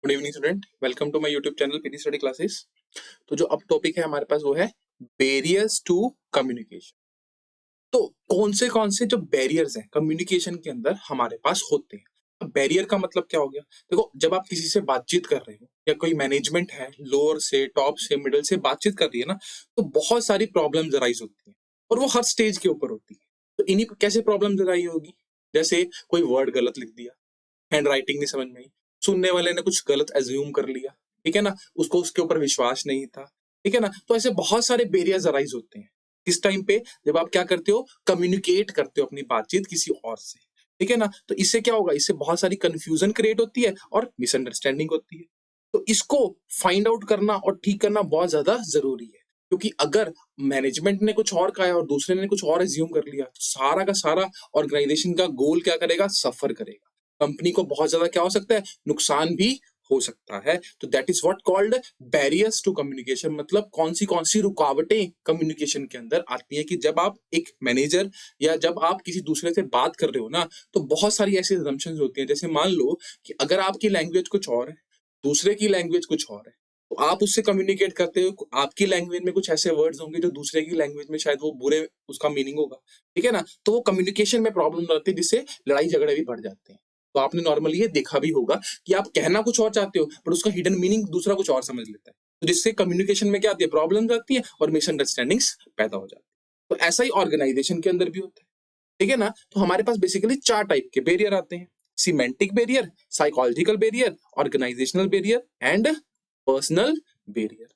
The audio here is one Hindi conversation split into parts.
Good evening student, welcome to my YouTube channel PT study classes. तो जो अब टॉपिक है हमारे पास वो है बैरियर्स टू कम्युनिकेशन। तो कौन से जो बैरियर्स हैं कम्युनिकेशन के अंदर हमारे पास होते हैं। अब बैरियर का मतलब क्या हो गया? देखो, जब आप किसी से बातचीत कर रहे हो या कोई मैनेजमेंट है लोअर से टॉप से मिडिल से बातचीत कर रही है ना, तो बहुत सारी प्रॉब्लम्स अराइज होती हैं और वो हर स्टेज के ऊपर होती है। तो इन्हीं कैसे प्रॉब्लम्स अराइज होगी? जैसे कोई वर्ड गलत लिख दिया, हैंड राइटिंग नहीं समझ में आई, सुनने वाले ने कुछ गलत एज्यूम कर लिया, ठीक है ना, उसको उसके ऊपर विश्वास नहीं था, ठीक है ना। तो ऐसे बहुत सारे बैरियर्स अराइज होते हैं किस टाइम पे, जब आप क्या करते हो, कम्युनिकेट करते हो अपनी बातचीत किसी और से, ठीक है ना। तो इससे क्या होगा, इससे बहुत सारी कंफ्यूजन क्रिएट होती है और मिसअंडरस्टैंडिंग होती है। तो इसको फाइंड आउट करना और ठीक करना बहुत ज्यादा जरूरी है, क्योंकि अगर मैनेजमेंट ने कुछ और कहा है और दूसरे ने कुछ और एज्यूम कर लिया, तो सारा का सारा ऑर्गेनाइजेशन का गोल क्या करेगा, सफर करेगा। कंपनी को बहुत ज्यादा क्या हो सकता है, नुकसान भी हो सकता है। तो that is what called barriers to communication. मतलब कौन सी रुकावटें कम्युनिकेशन के अंदर आती है कि जब आप एक मैनेजर या जब आप किसी दूसरे से बात कर रहे हो ना, तो बहुत सारी ऐसी assumptions होती हैं। जैसे मान लो कि अगर आपकी लैंग्वेज कुछ और है, दूसरे की लैंग्वेज कुछ और है, तो आप उससे कम्युनिकेट करते हो, आपकी लैंग्वेज में कुछ ऐसे वर्ड्स होंगे जो दूसरे की लैंग्वेज में शायद वो बुरे उसका मीनिंग होगा, ठीक है ना। तो वो कम्युनिकेशन में प्रॉब्लम आती है, जिससे लड़ाई झगड़े भी बढ़ जाते हैं। तो आपने नॉर्मली ये देखा भी होगा कि आप कहना कुछ और चाहते हो पर उसका हिडन मीनिंग दूसरा कुछ और समझ लेता है, तो जिससे कम्युनिकेशन में क्या आती है, प्रॉब्लम्स आती है और मिसअंडरस्टैंडिंग्स पैदा हो जाती है। तो ऐसा ही ऑर्गेनाइजेशन के अंदर भी होता है, ठीक है ना। तो हमारे पास बेसिकली चार टाइप के बैरियर आते हैं: semantic barrier, psychological barrier, organisational barrier and personal barrier.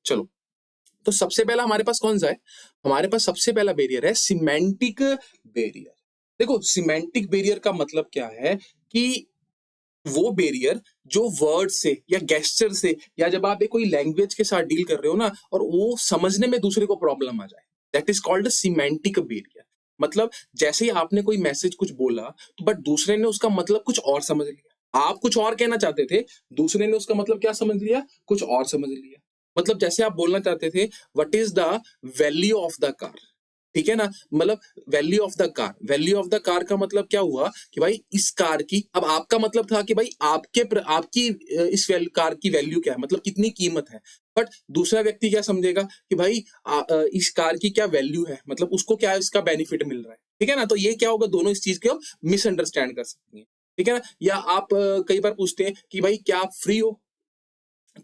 चलो, तो सबसे पहला हमारे पास कौन सा है? हमारे पास सबसे पहला बैरियर है सिमेंटिक बैरियर। देखो, सिमेंटिक बैरियर का मतलब क्या है कि वो बैरियर जो वर्ड से या गेस्चर से, या जब आप एक कोई लैंग्वेज के साथ डील कर रहे हो ना और वो समझने में दूसरे को प्रॉब्लम आ जाए, that is called semantic barrier. मतलब जैसे ही आपने कोई मैसेज कुछ बोला, तो बट दूसरे ने उसका मतलब कुछ और समझ लिया। आप कुछ और कहना चाहते थे, दूसरे ने उसका मतलब क्या समझ लिया, कुछ और समझ लिया। मतलब जैसे आप बोलना चाहते थे, what is the value of the car, ठीक है ना। मतलब value of the car, value of the car का मतलब क्या हुआ कि भाई इस कार की, अब आपका मतलब था कि भाई आपकी इस कार की वैल्यू क्या है, मतलब कितनी कीमत है। बट दूसरा व्यक्ति क्या समझेगा कि भाई इस कार की क्या वैल्यू है, मतलब उसको क्या इसका बेनिफिट मिल रहा है, ठीक है ना। तो ये क्या होगा, दोनों इस चीज को मिसअंडरस्टैंड कर सकते हैं, ठीक है ना। या आप कई बार पूछते हैं कि भाई क्या आप फ्री हो,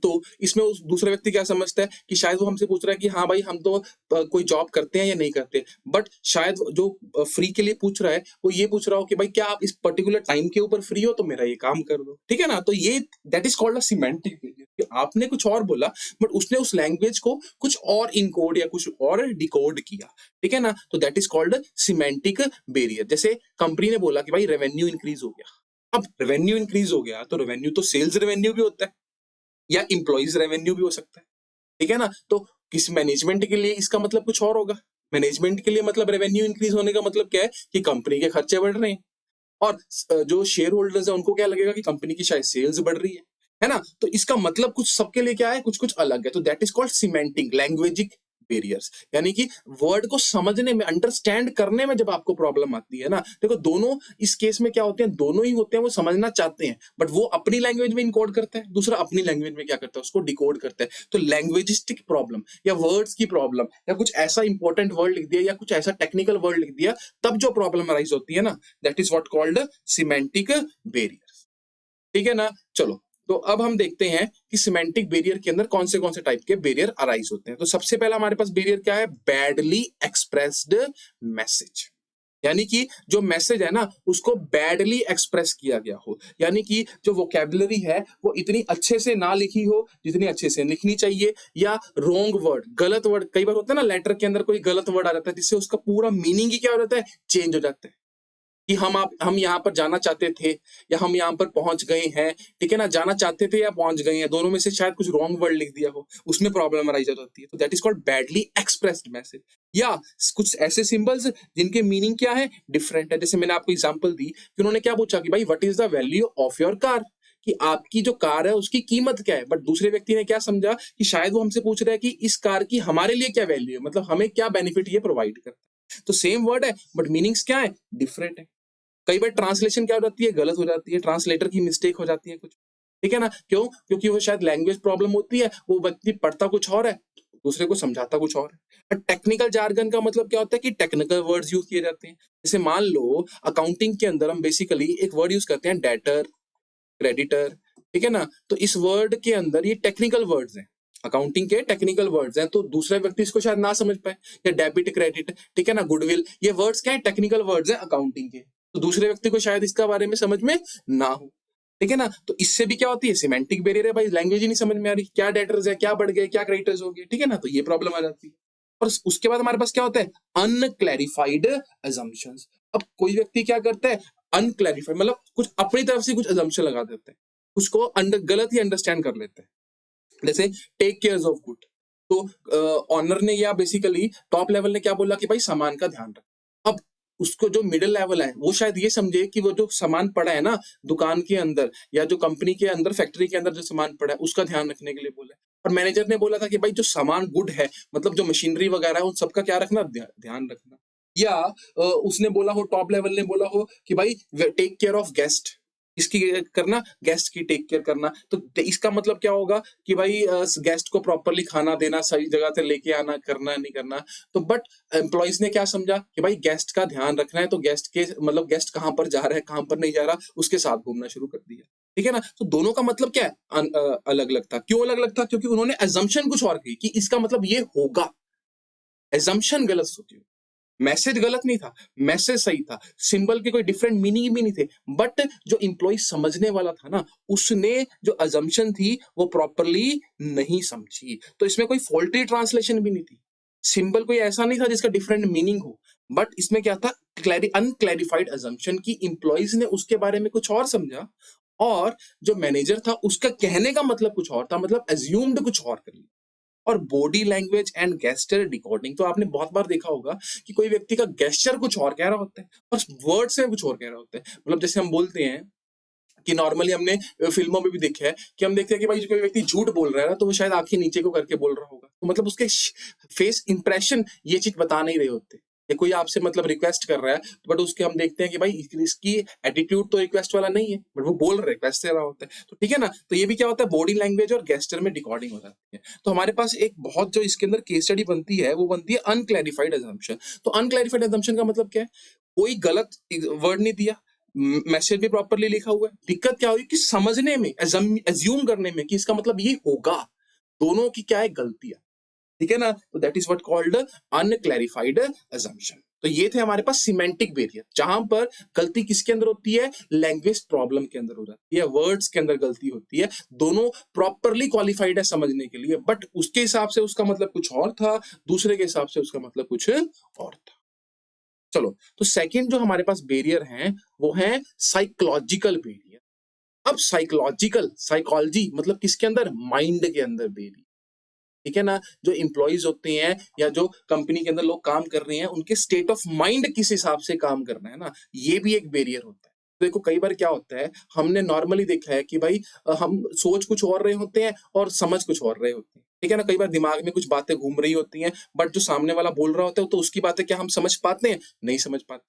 तो इसमें उस दूसरा व्यक्ति क्या समझता है कि शायद वो हमसे पूछ रहा है कि हाँ भाई हम तो कोई जॉब करते हैं या नहीं करते। बट शायद जो फ्री के लिए पूछ रहा है, वो ये पूछ रहा हो कि भाई क्या आप इस पर्टिकुलर टाइम के ऊपर फ्री हो, तो मेरा ये काम कर दो, ठीक है ना। तो ये that is called a semantic barrier. आपने कुछ और बोला बट उसने उस लैंग्वेज को कुछ और इनकोड या कुछ और डिकोड किया, ठीक है ना। तो that is called semantic barrier. जैसे कंपनी ने बोला कि भाई रेवेन्यू इंक्रीज हो गया। अब रेवेन्यू इंक्रीज हो गया तो रेवेन्यू तो सेल्स रेवेन्यू भी होता है या इंप्लॉइज रेवेन्यू भी हो सकता है, ठीक है ना। तो किसी मैनेजमेंट के लिए इसका मतलब कुछ और होगा। मैनेजमेंट के लिए मतलब रेवेन्यू इंक्रीज होने का मतलब क्या है कि कंपनी के खर्चे बढ़ रहे हैं, और जो शेयर होल्डर्स है उनको क्या लगेगा कि कंपनी की शायद सेल्स बढ़ रही है ना। तो इसका मतलब कुछ सबके लिए क्या है, कुछ कुछ अलग है। तो that is called semantic linguistic barriers. यानी कि वर्ड को समझने में, अंडरस्टैंड करने में जब आपको प्रॉब्लम आती है ना, देखो दोनों इस केस में क्या होते हैं, दोनों ही होते हैं, वो समझना चाहते हैं बट वो अपनी लैंग्वेज में इनकोड करता है, दूसरा अपनी लैंग्वेज में क्या करता है, उसको डिकोड करता है। तो लैंग्वेजिस्टिक प्रॉब्लम या वर्ड्स की प्रॉब्लम या कुछ ऐसा इंपॉर्टेंट वर्ड लिख दिया या कुछ ऐसा टेक्निकल वर्ड लिख दिया, तब जो प्रॉब्लम अराइज होती है ना, that is what called semantic barriers, ठीक है ना। चलो, तो अब हम देखते हैं कि सिमेंटिक बैरियर के अंदर कौन से टाइप के बैरियर अराइज होते हैं। तो सबसे पहला हमारे पास बैरियर क्या है, बैडली एक्सप्रेस्ड मैसेज। यानी कि जो मैसेज है ना, उसको बैडली एक्सप्रेस किया गया हो, यानी कि जो वोकैबुलरी है वो इतनी अच्छे से ना लिखी हो जितनी अच्छे से लिखनी चाहिए, या रॉन्ग वर्ड, गलत वर्ड, कई बार होता है ना लेटर के अंदर कोई गलत वर्ड आ जाता है जिससे उसका पूरा मीनिंग ही क्या हो जाता है, चेंज हो जाता है। कि हम यहाँ पर जाना चाहते थे या हम यहाँ पर पहुंच गए हैं, ठीक है ना। जाना चाहते थे या पहुंच गए हैं, दोनों में से शायद कुछ रॉन्ग वर्ड लिख दिया हो, उसमें प्रॉब्लम अराइज होती है। तो that is called badly expressed message. या कुछ ऐसे सिंबल्स जिनके मीनिंग क्या है, डिफरेंट है। जैसे मैंने आपको एग्जांपल दी कि उन्होंने क्या पूछा कि भाई what is the value of your car, कि आपकी जो कार है उसकी कीमत क्या है। बट दूसरे व्यक्ति ने क्या समझा कि शायद वो हमसे पूछ रहा है कि इस कार की हमारे लिए क्या वैल्यू है, मतलब हमें क्या बेनिफिट ये प्रोवाइड करता है। तो सेम वर्ड है बट मीनिंग्स क्या है, डिफरेंट है। कई बार ट्रांसलेशन क्या हो जाती है, गलत हो जाती है, ट्रांसलेटर की मिस्टेक हो जाती है कुछ, ठीक है ना, क्यों? क्योंकि वो शायद लैंग्वेज प्रॉब्लम होती है, वो व्यक्ति पढ़ता कुछ और है, दूसरे को समझाता कुछ और है। टेक्निकल जार्गन का मतलब क्या होता है कि टेक्निकल वर्ड्स यूज किए जाते हैं। जैसे मान लो अकाउंटिंग के अंदर हम बेसिकली एक वर्ड यूज करते हैं डेटर, क्रेडिटर, ठीक है ना, तो इस वर्ड के अंदर ये टेक्निकल वर्ड्स हैं, अकाउंटिंग के टेक्निकल वर्ड्स हैं, तो दूसरा व्यक्ति इसको शायद ना समझ पाए, या डेबिट क्रेडिट, ठीक है ना, गुडविल, ये वर्ड्स क्या है, टेक्निकल वर्ड्स हैं अकाउंटिंग के, तो दूसरे व्यक्ति को शायद इसका बारे में समझ में ना हो, ठीक है ना, तो इससे भी क्या होती है, सिमेंटिक बैरियर है भाई, लैंग्वेज ही नहीं समझ में आ रही, क्या डेटर्स है, क्या बढ़ गए, क्या क्रेडिटर्स हो गए, ठीक है ना, तो ये प्रॉब्लम आ जाती है। और उसके बाद हमारे पास क्या होता है, अनक्लैरिफाइड अजम्पशंस। अब कोई व्यक्ति क्या करता है, अनक्लैरिफाइड मतलब कुछ अपनी तरफ से कुछ अजम्पशन लगा देते हैं, उसको गलत ही अंडरस्टैंड कर लेते हैं। जैसे टेक केयर ऑफ गुड, तो ऑनर ने या बेसिकली टॉप लेवल ने क्या बोला कि भाई सामान का ध्यान रख। अब उसको जो मिडिल लेवल है वो शायद ये समझे कि वो जो सामान पड़ा है ना दुकान के अंदर या जो कंपनी के अंदर फैक्ट्री के अंदर जो सामान पड़ा है उसका ध्यान रखने के लिए बोला है, और मैनेजर ने बोला था कि भाई जो सामान गुड है मतलब जो मशीनरी वगैरह है उन सबका क्या रखना, ध्यान रखना। या उसने बोला हो, टॉप लेवल ने बोला हो कि भाई टेक केयर ऑफ गेस्ट, इसकी करना, गेस्ट की टेक केयर करना, तो इसका मतलब क्या होगा कि भाई गेस्ट को प्रॉपरली खाना देना, सही जगह से लेके आना, करना नहीं करना। तो बट एम्प्लॉइज ने क्या समझा कि भाई गेस्ट का ध्यान रखना है, तो गेस्ट के मतलब गेस्ट कहाँ पर जा रहा है, कहाँ पर नहीं जा रहा, उसके साथ घूमना शुरू कर दिया, ठीक है ना, तो दोनों का मतलब क्या है, अलग अलग था। क्यों अलग अलग था? क्योंकि उन्होंने एजम्पशन कुछ और की कि इसका मतलब ये होगा, एजम्पशन गलत सोची, मैसेज गलत नहीं था, मैसेज सही था, सिंबल के कोई डिफरेंट मीनिंग भी नहीं थे, बट जो इंप्लॉय समझने वाला था ना उसने जो अजम्पशन थी वो प्रॉपरली नहीं समझी, तो इसमें कोई फॉल्टी ट्रांसलेशन भी नहीं थी, सिंबल कोई ऐसा नहीं था जिसका डिफरेंट मीनिंग हो, बट इसमें क्या था, अनक्लैरिफाइड अजम्पशन की इंप्लॉइज ने उसके बारे में कुछ और समझा, और जो मैनेजर था उसका कहने का मतलब कुछ और था, मतलब एज्यूम्ड कुछ और कर लिया। और body language and gesture decoding, तो आपने बहुत बार देखा होगा कि कोई व्यक्ति का गेस्चर कुछ और कह रहा होता है और वर्ड्स में कुछ और कह रहा होता है, मतलब जैसे हम बोलते हैं कि नॉर्मली हमने फिल्मों में भी देखा है कि हम देखते हैं कि भाई जो कोई व्यक्ति झूठ बोल रहा है ना तो वो शायद आंखें नीचे को करके बोल रहा होगा, तो मतलब उसके फेस इंप्रेशन ये चीज बता नहीं रहे होते, या कोई आपसे मतलब रिक्वेस्ट कर रहा है बट उसके हम देखते हैं कि भाई इसकी एटीट्यूड तो रिक्वेस्ट वाला नहीं है बट वो बोल रहा है, रिक्वेस्ट से रहा होता है, तो ठीक है ना, तो ये भी क्या होता है, बॉडी लैंग्वेज और गेस्चर में डिकोडिंग हो जाती है। तो हमारे पास एक बहुत जो इसके अंदर केस स्टडी बनती है वो बनती है अनक्लैरिफाइड अजम्पशन। तो अनक्लैरिफाइड अजम्पशन का मतलब क्या है, कोई गलत वर्ड नहीं दिया, मैसेज भी प्रॉपरली लिखा हुआ है, दिक्कत क्या हुई कि समझने में, एज्यूम करने में कि इसका मतलब ये होगा, दोनों की क्या है, गलतियां, ठीक है ना, तो that is what called unclarified assumption. तो ये थे हमारे पास सिमेंटिक बैरियर, जहां पर गलती किसके अंदर होती है, लैंग्वेज प्रॉब्लम के अंदर हो जाती है, वर्ड्स के अंदर गलती होती है, दोनों प्रॉपरली क्वालिफाइड है समझने के लिए, बट उसके हिसाब से उसका मतलब कुछ और था, दूसरे के हिसाब से उसका मतलब कुछ और था। चलो, तो सेकंड जो हमारे पास बैरियर है वो है साइकोलॉजिकल बैरियर। अब साइकोलॉजिकल, साइकोलॉजी मतलब किसके अंदर, माइंड के अंदर बैरियर, ठीक है ना, जो इंप्लॉइज होते हैं या जो कंपनी के अंदर लोग काम कर रहे हैं उनके स्टेट ऑफ माइंड किस हिसाब से काम करना है ना, ये भी एक बैरियर होता है। तो देखो कई बार क्या होता है, हमने नॉर्मली देखा है कि भाई हम सोच कुछ और रहे होते हैं और समझ कुछ और रहे होते हैं, ठीक है ना, कई बार दिमाग में कुछ बातें घूम रही होती हैं बट जो सामने वाला बोल रहा होता है तो उसकी बातें क्या हम समझ पाते हैं, नहीं समझ पाते,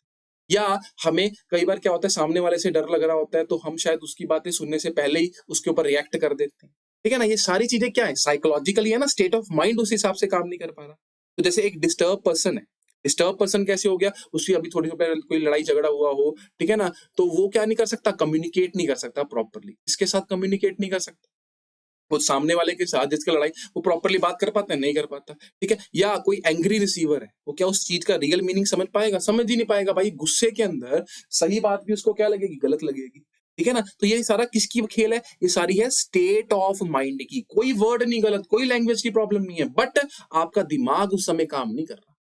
या हमें कई बार क्या होता है सामने वाले से डर लग रहा होता है तो हम शायद उसकी बातें सुनने से पहले ही उसके ऊपर रिएक्ट कर देते हैं, ठीक है ना, ये सारी चीजें क्या है, साइकोलॉजिकली है ना, स्टेट ऑफ माइंड उस हिसाब से काम नहीं कर पा रहा। तो जैसे एक डिस्टर्ब पर्सन है, डिस्टर्ब पर्सन कैसे हो गया, उसकी अभी थोड़ी देर पहले कोई लड़ाई झगड़ा हुआ हो, ठीक है ना, तो वो क्या नहीं कर सकता, कम्युनिकेट नहीं कर सकता प्रॉपरली, इसके साथ कम्युनिकेट नहीं कर सकता, वो सामने वाले के साथ जिसकी लड़ाई, वो प्रॉपरली बात कर पाता है, नहीं कर पाता, ठीक है, या कोई एंग्री रिसीवर है, वो क्या उस चीज का रियल मीनिंग समझ पाएगा, समझ ही नहीं पाएगा, भाई गुस्से के अंदर सही बात भी उसको क्या लगेगी, गलत लगेगी, ठीक है ना, तो ये सारा किसकी खेल है, ये सारी है स्टेट ऑफ माइंड की, कोई वर्ड नहीं गलत, कोई लैंग्वेज की प्रॉब्लम नहीं है, बट आपका दिमाग उस समय काम नहीं कर रहा,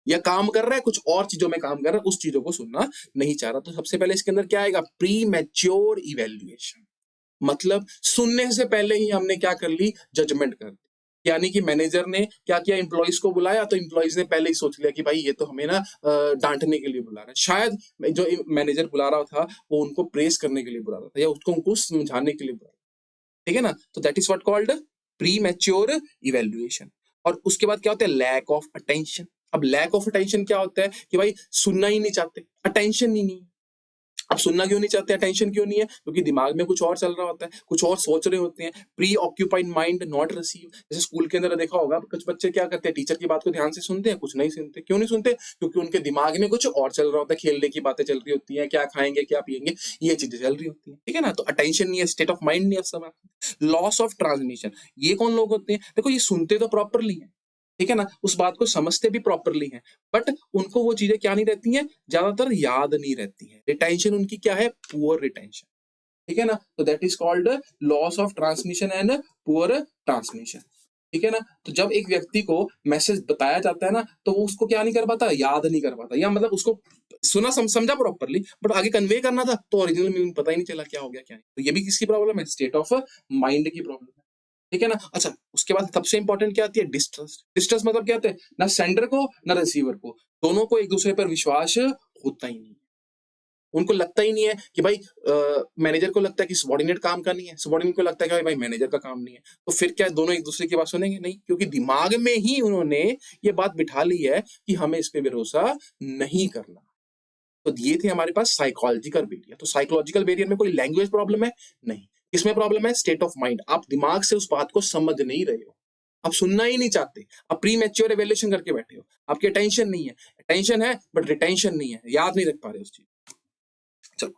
या काम कर रहा है कुछ और चीजों में काम कर रहा है, उस चीजों को सुनना नहीं चाह रहा। तो सबसे पहले इसके अंदर क्या आएगा, प्री मैच्योर इवेल्युएशन, मतलब सुनने से पहले ही हमने क्या कर ली, जजमेंट कर दी, यानी कि मैनेजर ने क्या किया, इंप्लॉइज को बुलाया तो इंप्लॉइज ने पहले ही सोच लिया कि भाई ये तो हमें ना डांटने के लिए बुला रहा है, शायद जो मैनेजर बुला रहा था वो उनको प्रेस करने के लिए बुला रहा था या उसको उनको समझाने के लिए बुला रहा था, ठीक है ना, तो that is what called pre mature evaluation. और उसके बाद क्या होता है, लैक ऑफ अटेंशन। अब लैक ऑफ अटेंशन क्या होता है कि भाई सुनना ही नहीं चाहते, अटेंशन ही नहीं, आप सुनना क्यों नहीं चाहते, अटेंशन क्यों नहीं है? क्योंकि दिमाग में कुछ और चल रहा होता है, कुछ और सोच रहे होते हैं। Pre occupied mind not receive. जैसे स्कूल के अंदर देखा होगा, कुछ बच्चे क्या करते हैं, टीचर की बात को ध्यान से सुनते हैं, कुछ नहीं सुनते। क्यों नहीं सुनते? क्योंकि उनके दिमाग में कुछ और चल रहा होता है, खेलने की बातें चल रही होती हैं, क्या खाएंगे, क्या पिएंगे, ये चीजें चल रही होती हैं, ठीक है ना। तो अटेंशन नहीं है, स्टेट ऑफ माइंड नहीं है उस समय। लॉस ऑफ ट्रांसमिशन, ये कौन लोग होते हैं? देखो, ये सुनते तो प्रॉपरली है, ठीक है ना, उस बात को समझते भी प्रॉपरली हैं, बट उनको वो चीजें क्या नहीं रहती हैं, ज्यादातर याद नहीं रहती हैं। रिटेंशन उनकी क्या है? पुअर रिटेंशन, ठीक है ना। तो that is called loss of transmission and poor transmission, ठीक है ना। तो जब एक व्यक्ति को मैसेज बताया जाता है ना, तो वो उसको क्या नहीं कर पाता, याद नहीं कर पाता, या मतलब उसको सुना समझा प्रॉपरली, बट आगे कन्वे करना था तो ओरिजिनल मीनिंग पता ही नहीं चला क्या हो गया क्या नहीं। तो ये भी किसकी प्रॉब्लम है? स्टेट ऑफ माइंड की प्रॉब्लम है, ठीक है ना। अच्छा, उसके बाद सबसे इंपॉर्टेंट क्या आती है? डिस्ट्रस्ट। डिस्ट्रस्ट मतलब क्या होता है? ना सेंडर को ना रिसीवर को, दोनों को एक दूसरे पर विश्वास होता ही नहीं। उनको लगता ही नहीं है कि भाई, मैनेजर को लगता है कि सबॉर्डिनेट काम का नहीं है, सबॉर्डिनेट को लगता है कि भाई मैनेजर का काम नहीं है। तो फिर क्या दोनों एक दूसरे की बात सुनेंगे? नहीं, क्योंकि दिमाग में ही उन्होंने ये बात बिठा ली है कि हमें इस पे भरोसा नहीं करना। तो ये थे हमारे पास साइकोलॉजिकल बैरियर। तो साइकोलॉजिकल बैरियर में कोई लैंग्वेज प्रॉब्लम है? नहीं। किसमें प्रॉब्लम है? State of mind. आप दिमाग से उस बात को समझ नहीं रहे हो, आप सुनना ही नहीं चाहते, आप प्री मैच्योर एवेल्यूशन करके बैठे हो, आपकी अटेंशन नहीं है, अटेंशन है बट रिटेंशन नहीं है, याद नहीं रख पा रहे उस चीज। चलो,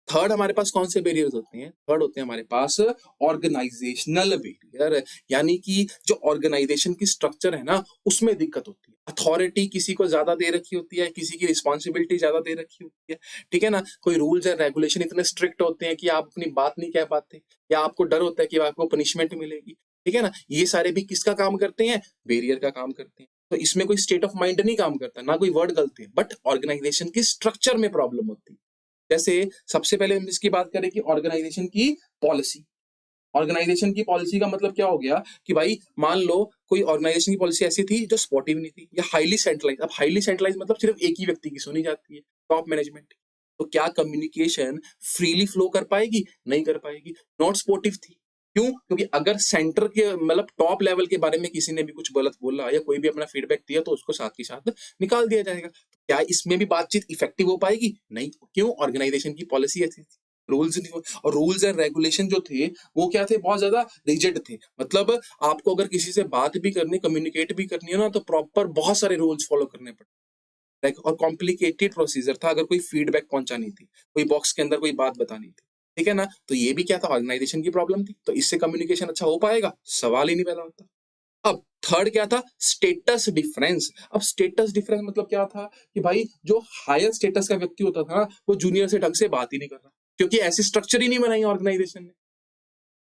थर्ड हमारे पास कौन से बैरियर्स होते हैं? थर्ड होते हैं हमारे पास ऑर्गेनाइजेशनल बैरियर, यानी कि जो ऑर्गेनाइजेशन की स्ट्रक्चर है ना, उसमें दिक्कत होती है। अथॉरिटी किसी को ज्यादा दे रखी होती है, किसी की रिस्पॉन्सिबिलिटी ज्यादा दे रखी होती है, ठीक है ना। कोई रूल्स एंड रेगुलेशन इतने स्ट्रिक्ट होते हैं कि आप अपनी बात नहीं कह पाते, या आपको डर होता है कि आपको पनिशमेंट मिलेगी, ठीक है ना। ये सारे भी किसका काम करते हैं? बैरियर का काम करते हैं। तो इसमें कोई स्टेट ऑफ माइंड नहीं काम करता, ना कोई वर्ड गलती है, बट ऑर्गेनाइजेशन की स्ट्रक्चर में प्रॉब्लम होती है। जैसे सबसे पहले हम इसकी बात करें कि ऑर्गेनाइजेशन की पॉलिसी। ऑर्गेनाइजेशन की पॉलिसी का मतलब क्या हो गया कि भाई मान लो कोई ऑर्गेनाइजेशन की पॉलिसी ऐसी थी जो सपोर्टिव नहीं थी, या हाईली सेंट्रलाइज। अब हाईली सेंट्रलाइज मतलब सिर्फ एक ही व्यक्ति की सुनी जाती है, टॉप मैनेजमेंट। तो क्या कम्युनिकेशन फ्रीली फ्लो कर पाएगी? नहीं कर पाएगी। नॉट सपोर्टिव थी। क्यों? क्योंकि अगर सेंटर के मतलब टॉप लेवल के बारे में किसी ने भी कुछ गलत बोला या कोई भी अपना फीडबैक दिया, तो उसको साथ ही साथ निकाल दिया जाएगा। क्या इसमें भी बातचीत इफेक्टिव हो पाएगी? नहीं। क्यों? ऑर्गेनाइजेशन की पॉलिसी ऐसी थी। रूल्स और रूल्स एंड रेगुलेशन जो थे वो क्या थे? बहुत ज्यादा रिजिड थे। मतलब आपको अगर किसी से बात भी करनी, कम्युनिकेट भी करनी है ना, तो प्रॉपर बहुत सारे रूल्स फॉलो करने पड़ते। लाइक और कॉम्प्लिकेटेड प्रोसीजर था अगर कोई फीडबैक पहुंचानी थी, कोई बॉक्स के अंदर कोई बात बतानी थी, ठीक है ना। तो ये भी क्या था? ऑर्गेनाइजेशन की प्रॉब्लम थी। तो इससे कम्युनिकेशन अच्छा हो पाएगा? सवाल ही नहीं पैदा होता। अब थर्ड क्या था? Status difference. अब स्टेटस डिफरेंस मतलब क्या था कि भाई जो हायर स्टेटस का व्यक्ति होता था ना, वो जूनियर से ढंग से बात ही नहीं कर रहा, क्योंकि ऐसी स्ट्रक्चर ही नहीं बनाई ऑर्गेनाइजेशन ने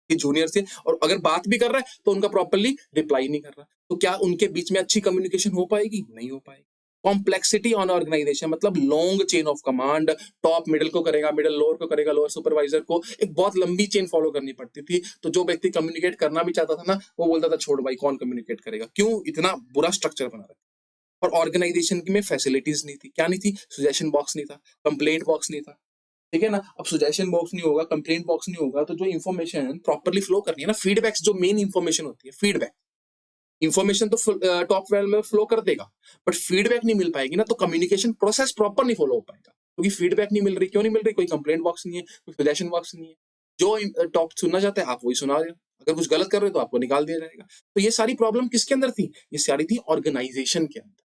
कि जूनियर से, और अगर बात भी कर रहा है तो उनका प्रॉपर्ली रिप्लाई नहीं कर रहा। तो क्या उनके बीच में अच्छी कम्युनिकेशन हो पाएगी? नहीं हो पाएगी। कॉम्प्लेक्सिटी ऑन ऑर्गेनाइजेशन मतलब long chain of command. Top middle को करेगा, मिडिल लोअर को करेगा, लोअर सुपरवाइजर को, एक बहुत लंबी चेन फॉलो करनी पड़ती थी। तो जो व्यक्ति कम्युनिकेट करना भी चाहता था ना, वो बोलता था छोड़ भाई, कौन कम्युनिकेट करेगा। क्यों? इतना बुरा स्ट्रक्चर बना रखा। और ऑर्गेनाइजेशन में फैसिलिटीज नहीं थी। क्या नहीं थी? सुजेशन बॉक्स नहीं था, कंप्लेंट बॉक्स नहीं था, ठीक है ना। अब सुजेशन बॉक्स नहीं होगा, कंप्लेंट बॉक्स नहीं होगा, तो जो इन्फॉर्मेशन प्रॉपर्ली फ्लो करनी है ना, फीडबैक्स जो मेन इन्फॉर्मेशन होती है, फीडबैक इन्फॉर्मेशन तो टॉप लेवल में फ्लो कर देगा, बट फीडबैक नहीं मिल पाएगी ना, तो कम्युनिकेशन प्रोसेस प्रॉपर नहीं फॉलो हो पाएगा। क्योंकि फीडबैक नहीं मिल रही। क्यों नहीं मिल रही? कोई कंप्लेंट बॉक्स नहीं है, कोई सजेशन बॉक्स नहीं है। जो टॉप सुनना चाहते हैं आप वही सुना रहे हो, अगर कुछ गलत कर रहे हो तो आपको निकाल दिया जाएगा। तो ये सारी प्रॉब्लम किसके अंदर थी? ये सारी थी ऑर्गेनाइजेशन के अंदर।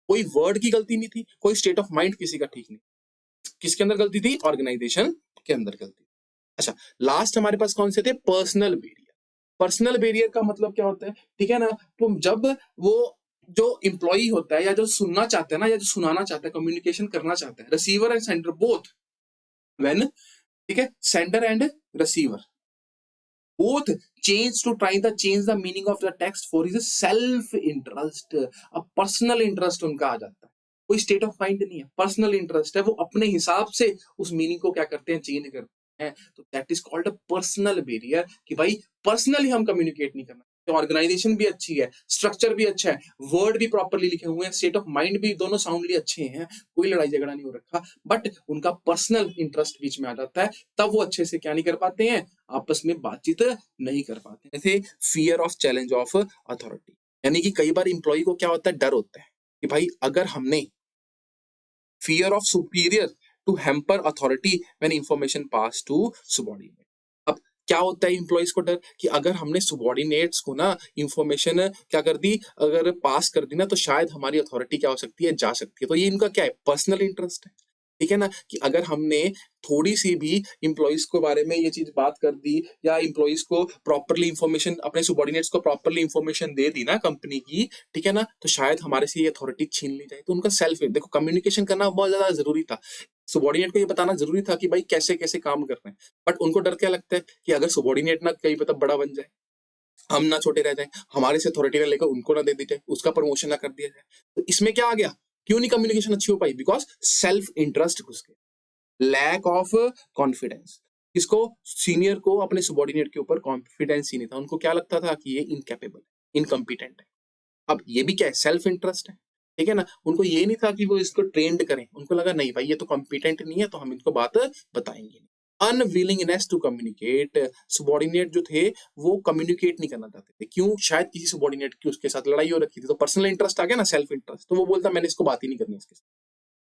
कोई वर्ड की गलती नहीं थी, कोई स्टेट ऑफ माइंड किसी का ठीक नहीं। किसके अंदर गलती थी? ऑर्गेनाइजेशन के अंदर गलती। अच्छा, लास्ट हमारे पास कौन से थे? Personal barrier. पर्सनल बैरियर का मतलब क्या होता है? ठीक है ना। तो जब वो जो एम्प्लॉई होता है, या जो सुनना चाहता है ना, या जो सुनाना चाहता है, कम्युनिकेशन करना चाहता है, receiver and sender both, when, ठीक है, sender and receiver both change the meaning of the text for his self interest। अब पर्सनल इंटरेस्ट उनका आ जाता है, कोई स्टेट ऑफ माइंड नहीं है, पर्सनल इंटरेस्ट है। वो अपने हिसाब से उस मीनिंग को क्या करते हैं? चेंज करते हैं। तो that is called a personal barrier, कि भाई पर्सनली हम कम्युनिकेट नहीं करना। तो ऑर्गेनाइजेशन भी अच्छी है, स्ट्रक्चर भी अच्छा है, वर्ड भी प्रॉपरली लिखे हुए हैं, स्टेट ऑफ माइंड भी दोनों साउंडली अच्छे हैं, कोई लड़ाई झगड़ा नहीं हो रखा, बट उनका पर्सनल इंटरेस्ट बीच में आ जाता है। तब वो अच्छे से क्या नहीं कर पाते हैं? आपस में बातचीत नहीं कर पाते। जैसे fear of challenge of authority, यानी कि कई बार इंप्लॉई को क्या होता है? डर होता है कि भाई अगर हमने fear of superior to hamper authority when information pass to subordinate. अब क्या होता है एम्प्लॉइज को डर कि अगर हमने सबॉर्डिनेट्स को ना इंफॉर्मेशन क्या कर दी, अगर पास कर दी ना, तो शायद हमारी अथॉरिटी क्या हो सकती है, जा सकती है। तो ये इनका क्या है, पर्सनल इंटरेस्ट है, ठीक है ना, कि अगर हमने थोड़ी सी भी इंप्लॉइज के बारे में ये चीज बात कर दी, या इंप्लॉइज को प्रॉपरली इंफॉर्मेशन, अपने सबॉर्डिनेट्स को प्रॉपरली इंफॉर्मेशन दे दी ना कंपनी की, ठीक है ना, तो शायद हमारे से ये अथॉरिटी छीन ली जाए। तो उनका सेल्फ, देखो कम्युनिकेशन करना बहुत ज्यादा जरूरी था, सबॉर्डिनेट को ये बताना जरूरी था कि भाई कैसे कैसे काम कर रहे हैं। बट उनको डर क्या लगता है कि अगर सबॉर्डिनेट ना कहीं पता बड़ा बन जाए, हम ना छोटे रह जाए, हमारे से अथॉरिटी ना लेकर उनको ना दे दी जाए, उसका प्रमोशन ना कर दिया जाए। तो इसमें क्या आ गया, क्यों नहीं कम्युनिकेशन अच्छी हो पाई, बिकॉज सेल्फ इंटरेस्ट घुस गया, लैक ऑफ कॉन्फिडेंस। इसको, सीनियर को अपने सबॉर्डिनेट के ऊपर कॉन्फिडेंस ही नहीं था, उनको क्या लगता था कि ये इनकैपेबल, इनकम्पिटेंट है। अब ये भी क्या है, सेल्फ इंटरेस्ट है, ठीक है ना, उनको ये नहीं था कि वो इसको ट्रेंड करें, उनको लगा नहीं भाई ये तो कॉम्पिटेंट नहीं है, तो हम इनको बात बताएंगे नहीं। अनविलिंगनेस टू कम्युनिकेट, सबॉर्डिनेट जो थे वो कम्युनिकेट नहीं करना चाहते थे। क्यों, शायद किसी सबॉर्डिनेट की उसके साथ लड़ाई हो रखी थी, तो पर्सनल इंटरेस्ट आ गया ना, सेल्फ इंटरेस्ट, तो वो बोलता मैंने इसको बात ही नहीं करनी इसके साथ।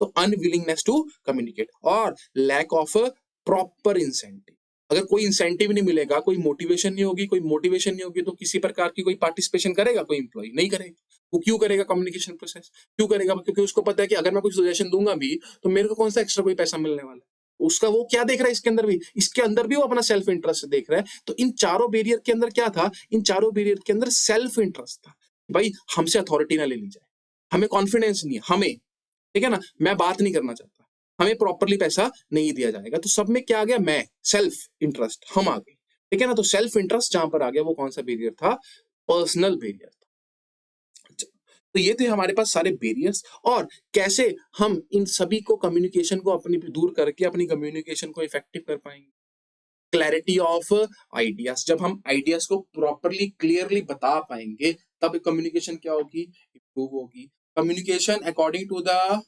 तो अनविलिंगनेस टू कम्युनिकेट और लैक ऑफ प्रॉपर इंसेंटिव। अगर कोई इंसेंटिव नहीं मिलेगा, कोई मोटिवेशन नहीं होगी, कोई मोटिवेशन नहीं होगी, तो किसी प्रकार की कोई पार्टिसिपेशन करेगा कोई एम्प्लॉय, नहीं करेगा। वो क्यों करेगा कम्युनिकेशन प्रोसेस, क्यों करेगा, क्योंकि उसको पता है कि अगर मैं कोई सजेशन दूंगा भी तो मेरे को कौन सा एक्स्ट्रा कोई पैसा मिलने वाला है। उसका वो क्या देख रहा है, इसके अंदर भी वो अपना सेल्फ इंटरेस्ट देख रहा है। तो इन चारों बैरियर के अंदर क्या था, इन चारों बैरियर के अंदर सेल्फ इंटरेस्ट था। भाई हमसे अथॉरिटी ना ले ली जाए, हमें कॉन्फिडेंस नहीं है, हमें, ठीक है ना, मैं बात नहीं करना चाहता, हमें प्रॉपरली पैसा नहीं दिया जाएगा। तो सब में क्या आ गया, मैं, सेल्फ इंटरेस्ट, हम आ गए, ठीक है ना। तो सेल्फ इंटरेस्ट जहां पर आ गया, वो कौन सा बैरियर था, पर्सनल बैरियर था। अच्छा, तो ये थे हमारे पास सारे बैरियर्स, और कैसे हम इन सभी को, कम्युनिकेशन को अपनी दूर करके अपनी कम्युनिकेशन को इफेक्टिव कर पाएंगे। क्लैरिटी ऑफ आइडियाज, जब हम आइडियाज को प्रॉपरली क्लियरली बता पाएंगे, तब कम्युनिकेशन क्या होगी, इंप्रूव होगी। Communication according to the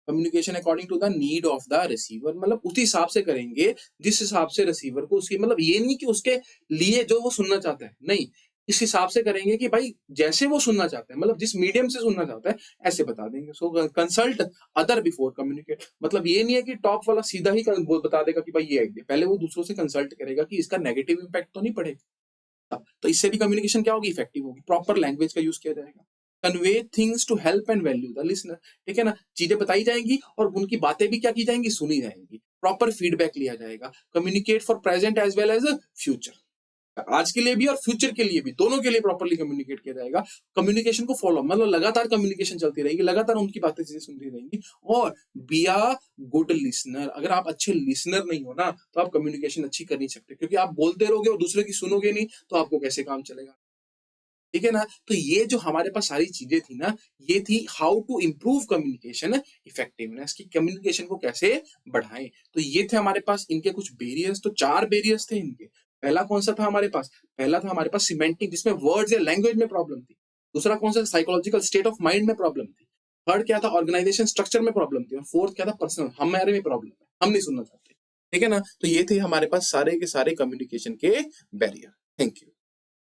communication according to the need of the receiver, मतलब उस हिसाब से करेंगे जिस हिसाब से रिसीवर को, उसकी मतलब ये नहीं कि उसके लिए जो वो सुनना चाहता है, नहीं, इस हिसाब से करेंगे कि भाई जैसे वो सुनना चाहता है, मतलब जिस मीडियम से सुनना चाहता है ऐसे बता देंगे। सो कंसल्ट अदर बिफोर कम्युनिकेट, मतलब ये नहीं है कि टॉप वाला सीधा ही वो बता देगा कि भाई ये आइडिया, पहले वो दूसरों से कंसल्ट करेगा कि इसका नेगेटिव इंपैक्ट तो नहीं पड़ेगा। तो इससे भी कम्युनिकेशन क्या होगी, इफेक्टिव होगी। प्रॉपर लैंग्वेज का यूज किया जाएगा। Convey things to help and value the listener, ठीक है ना, चीजें बताई जाएंगी और उनकी बातें भी क्या की जाएंगी, सुनी जाएंगी। प्रॉपर फीडबैक लिया जाएगा। Communicate for present as well as future, आज के लिए भी और फ्यूचर के लिए भी, दोनों के लिए प्रॉपरली कम्युनिकेट किया जाएगा। कम्युनिकेशन को फॉलो, मतलब लगातार कम्युनिकेशन चलती रहेगी, लगातार उनकी बातें चीजें सुनती रहेंगी। और बी अ गुड लिसनर, अगर आप अच्छे लिसनर नहीं हो ना, तो आप कम्युनिकेशन अच्छी कर नहीं सकते, क्योंकि आप बोलते रहोगे और दूसरे की सुनोगे नहीं, तो आपको कैसे काम चलेगा, ठीक है ना। तो ये जो हमारे पास सारी चीजें थी ना, ये थी how to improve communication effectiveness, की कम्युनिकेशन को कैसे बढ़ाएं। तो ये थे हमारे पास इनके कुछ बैरियर्स, तो 4 बैरियर्स थे इनके। पहला कौन सा था हमारे पास, पहला था हमारे पास सिमेंटिक, जिसमें वर्ड्स या लैंग्वेज में प्रॉब्लम थी। दूसरा कौन सा, साइकोलॉजिकल स्टेट ऑफ माइंड में प्रॉब्लम थी। थर्ड क्या था, ऑर्गेनाइजेशन स्ट्रक्चर में प्रॉब्लम थी। और फोर्थ क्या था, पर्सनल, हमारे में प्रॉब्लम है, हम नहीं सुनना चाहते, ठीक है ना। तो ये थे हमारे पास सारे के सारे कम्युनिकेशन के बैरियर। Thank you.